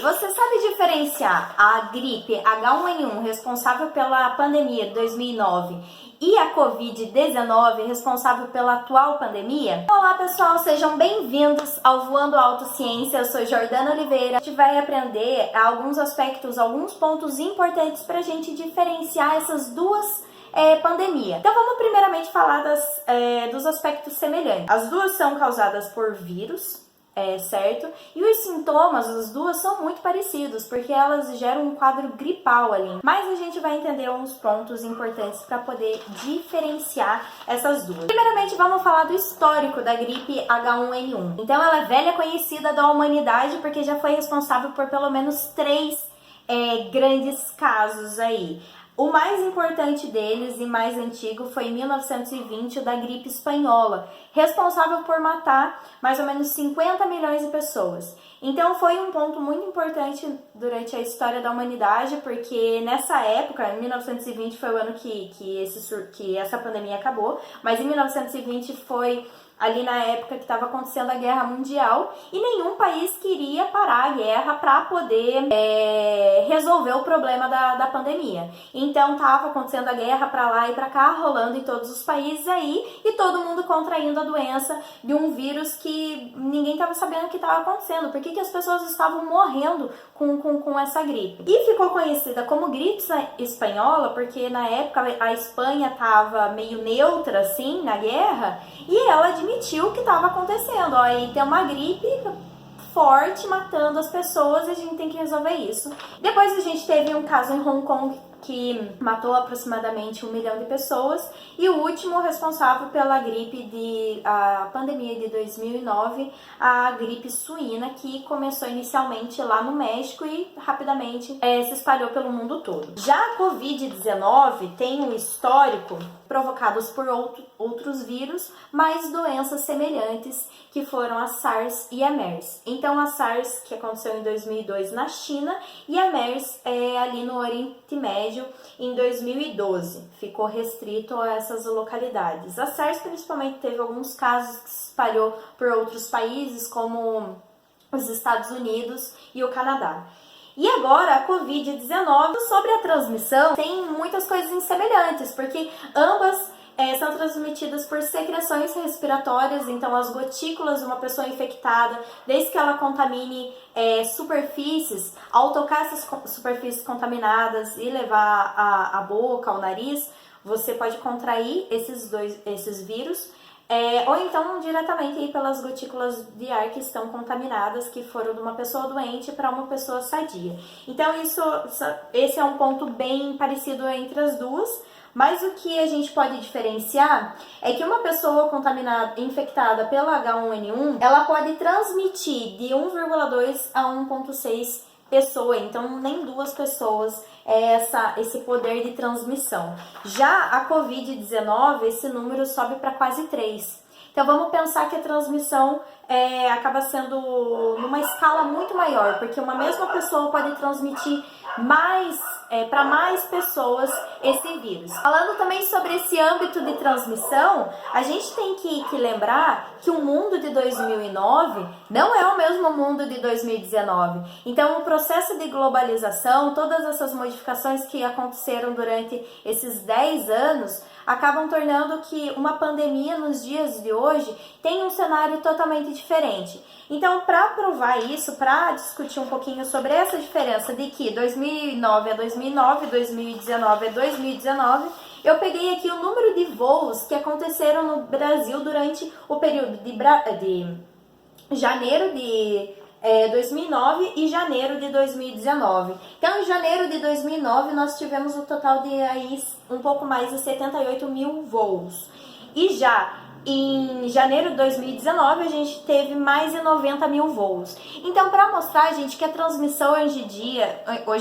Você sabe diferenciar a gripe H1N1 responsável pela pandemia de 2009 e a Covid-19 responsável pela atual pandemia? Olá pessoal, sejam bem-vindos ao Voando Alto Ciência. Eu sou Jordana Oliveira. A gente vai aprender alguns aspectos, alguns pontos importantes para a gente diferenciar essas duas pandemias. Então vamos primeiramente falar dos aspectos semelhantes. As duas são causadas por vírus, certo? E os sintomas das duas são muito parecidos, porque elas geram um quadro gripal ali. Mas a gente vai entender uns pontos importantes para poder diferenciar essas duas. Primeiramente, vamos falar do histórico da gripe H1N1. Então, ela é velha conhecida da humanidade, porque já foi responsável por pelo menos 3 grandes casos aí. O mais importante deles e mais antigo foi em 1920, o da gripe espanhola, responsável por matar mais ou menos 50 milhões de pessoas. Então foi um ponto muito importante durante a história da humanidade, porque nessa época, em 1920 foi o ano que essa pandemia acabou, mas em 1920 foi ali na época que estava acontecendo a Guerra Mundial e nenhum país queria parar a guerra para poder resolver o problema da pandemia. Então estava acontecendo a guerra para lá e para cá, rolando em todos os países aí e todo mundo contraindo a doença de um vírus que ninguém estava sabendo o que estava acontecendo, por que as pessoas estavam morrendo com essa gripe. E ficou conhecida como gripe espanhola porque na época a Espanha estava meio neutra assim na guerra e ela admitiu o que estava acontecendo. Ó, aí tem uma gripe forte matando as pessoas e a gente tem que resolver isso. Depois a gente teve um caso em Hong Kong que matou aproximadamente 1 milhão de pessoas, e o último responsável pela gripe a pandemia de 2009, a gripe suína, que começou inicialmente lá no México e rapidamente se espalhou pelo mundo todo. Já a Covid-19 tem um histórico provocados por outros vírus, mas doenças semelhantes, que foram a SARS e a MERS. Então a SARS, que aconteceu em 2002 na China, e a MERS ali no Oriente Médio em 2012. Ficou restrito a essas localidades. A SARS principalmente teve alguns casos que se espalhou por outros países, como os Estados Unidos e o Canadá. E agora a Covid-19, sobre a transmissão, tem muitas coisas semelhantes, porque ambas são transmitidas por secreções respiratórias, então as gotículas de uma pessoa infectada, desde que ela contamine superfícies, ao tocar essas superfícies contaminadas e levar a boca, ao nariz, você pode contrair esses vírus, ou então diretamente aí pelas gotículas de ar que estão contaminadas, que foram de uma pessoa doente para uma pessoa sadia. Então esse é um ponto bem parecido entre as duas, mas o que a gente pode diferenciar é que uma pessoa contaminada, infectada pela H1N1, ela pode transmitir de 1,2 a 1,6 pessoa, então nem 2 pessoas esse poder de transmissão. Já a Covid-19, esse número sobe para quase 3. Então vamos pensar que a transmissão acaba sendo numa escala muito maior, porque uma mesma pessoa pode transmitir para mais pessoas esse vírus. Falando também sobre esse âmbito de transmissão, a gente tem que lembrar que o mundo de 2009 não é o mesmo mundo de 2019. Então, o processo de globalização, todas essas modificações que aconteceram durante esses 10 anos, acabam tornando que uma pandemia nos dias de hoje tem um cenário totalmente diferente. Então, para provar isso, para discutir um pouquinho sobre essa diferença de que 2009 é 2009, 2019 é 2019, eu peguei aqui o número de voos que aconteceram no Brasil durante o período de janeiro de 2009 e janeiro de 2019. Então, em janeiro de 2009, nós tivemos um total de aí um pouco mais de 78 mil voos. E já em janeiro de 2019, a gente teve mais de 90 mil voos. Então, para mostrar, gente, que a transmissão hoje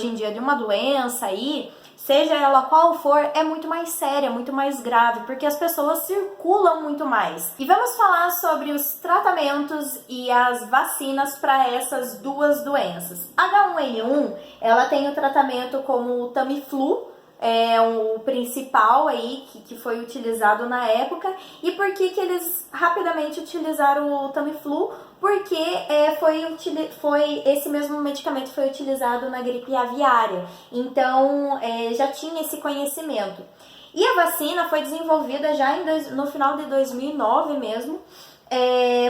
em dia de uma doença aí, seja ela qual for, é muito mais séria, muito mais grave, porque as pessoas circulam muito mais. E vamos falar sobre os tratamentos e as vacinas para essas duas doenças. H1N1, ela tem o tratamento como o Tamiflu, o principal aí que foi utilizado na época. E por que eles rapidamente utilizaram o Tamiflu? Porque esse mesmo medicamento foi utilizado na gripe aviária, então já tinha esse conhecimento. E a vacina foi desenvolvida já no final de 2009 mesmo,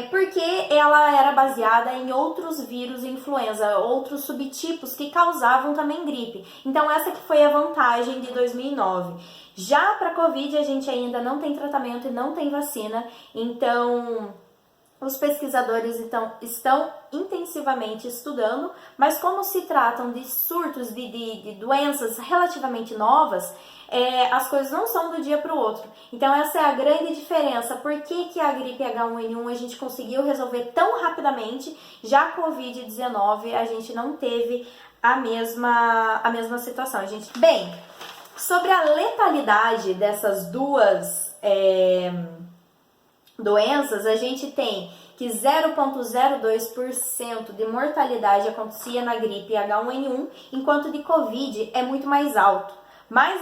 porque ela era baseada em outros vírus influenza, outros subtipos que causavam também gripe. Então essa que foi a vantagem de 2009. Já para Covid a gente ainda não tem tratamento e não tem vacina, então os pesquisadores estão intensivamente estudando, mas como se tratam de surtos de doenças relativamente novas, as coisas não são do dia para o outro. Então essa é a grande diferença. Por que a gripe H1N1 a gente conseguiu resolver tão rapidamente, já a Covid-19 a gente não teve a mesma situação. Bem, sobre a letalidade dessas duas doenças, a gente tem que 0,02% de mortalidade acontecia na gripe H1N1, enquanto de Covid é muito mais alto. Mas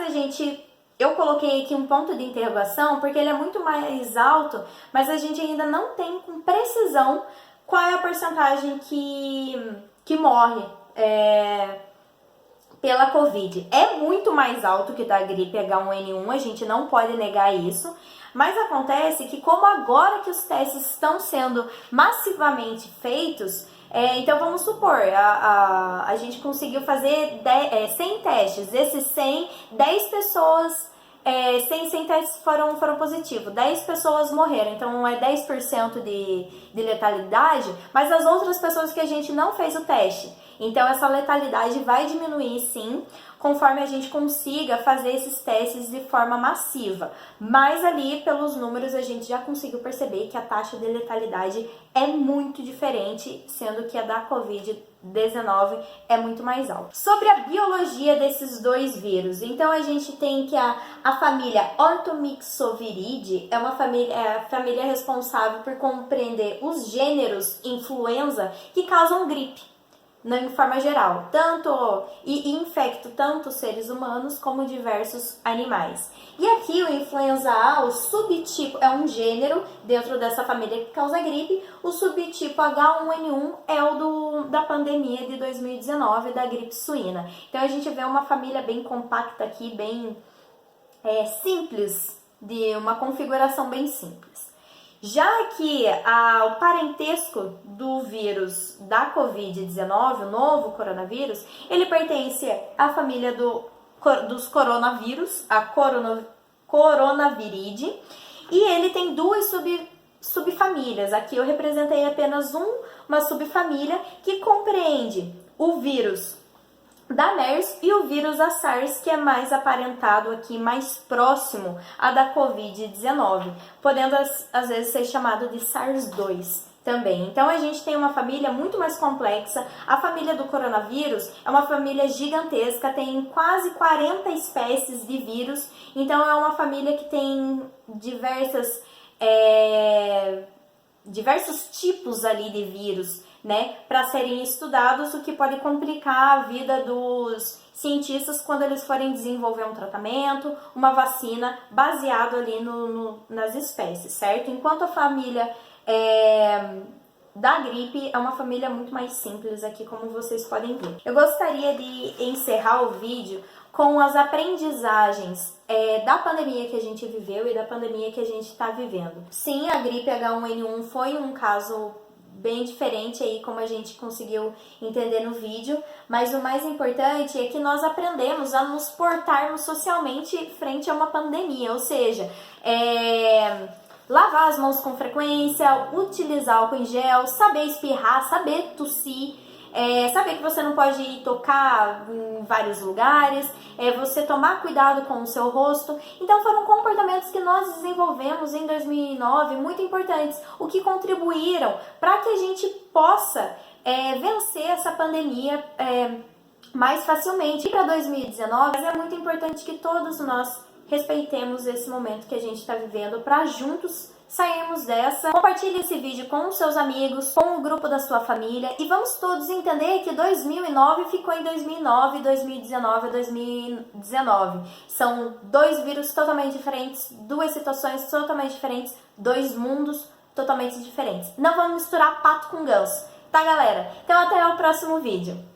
eu coloquei aqui um ponto de interrogação, porque ele é muito mais alto, mas a gente ainda não tem com precisão qual é a porcentagem que morre pela Covid. É muito mais alto que da gripe H1N1, a gente não pode negar isso, mas acontece que como agora que os testes estão sendo massivamente feitos, então vamos supor, a gente conseguiu fazer 100 testes, esses 100, 10 pessoas, 100 testes foram positivos, 10 pessoas morreram, então é 10% de letalidade, mas as outras pessoas que a gente não fez o teste. Então essa letalidade vai diminuir sim, conforme a gente consiga fazer esses testes de forma massiva. Mas ali, pelos números, a gente já conseguiu perceber que a taxa de letalidade é muito diferente, sendo que a da Covid-19 é muito mais alta. Sobre a biologia desses dois vírus, então a gente tem que a família Orthomyxoviridae é a família responsável por compreender os gêneros influenza que causam gripe, em forma geral, e infecta tanto seres humanos como diversos animais. E aqui o influenza A, o subtipo, é um gênero dentro dessa família que causa gripe. O subtipo H1N1 é o da pandemia de 2019, da gripe suína. Então a gente vê uma família bem compacta aqui, bem simples, de uma configuração bem simples. Já que o parentesco do vírus da Covid-19, o novo coronavírus, ele pertence à família dos coronavírus, a Coronaviridae, e ele tem duas subfamílias. Aqui eu representei apenas uma subfamília que compreende o vírus da MERS e o vírus da SARS, que é mais aparentado aqui, mais próximo à da Covid-19, podendo às vezes ser chamado de SARS-2 também. Então a gente tem uma família muito mais complexa. A família do coronavírus é uma família gigantesca, tem quase 40 espécies de vírus, então é uma família que tem diversos tipos ali de vírus, para serem estudados, o que pode complicar a vida dos cientistas quando eles forem desenvolver um tratamento, uma vacina baseado ali nas espécies, certo? Enquanto a família da gripe é uma família muito mais simples aqui, como vocês podem ver. Eu gostaria de encerrar o vídeo com as aprendizagens da pandemia que a gente viveu e da pandemia que a gente está vivendo. Sim, a gripe H1N1 foi um caso bem diferente aí, como a gente conseguiu entender no vídeo, mas o mais importante é que nós aprendemos a nos portarmos socialmente frente a uma pandemia, ou seja, lavar as mãos com frequência, utilizar álcool em gel, saber espirrar, saber tossir, saber que você não pode tocar em vários lugares, você tomar cuidado com o seu rosto. Então foram comportamentos que nós desenvolvemos em 2009, muito importantes, o que contribuíram para que a gente possa vencer essa pandemia mais facilmente. E para 2019 é muito importante que todos nós respeitemos esse momento que a gente está vivendo para juntos sairmos dessa. Compartilhe esse vídeo com os seus amigos, com o grupo da sua família e vamos todos entender que 2009 ficou em 2009, 2019 é 2019. São dois vírus totalmente diferentes, duas situações totalmente diferentes, dois mundos totalmente diferentes. Não vamos misturar pato com ganso, tá, galera? Então até o próximo vídeo.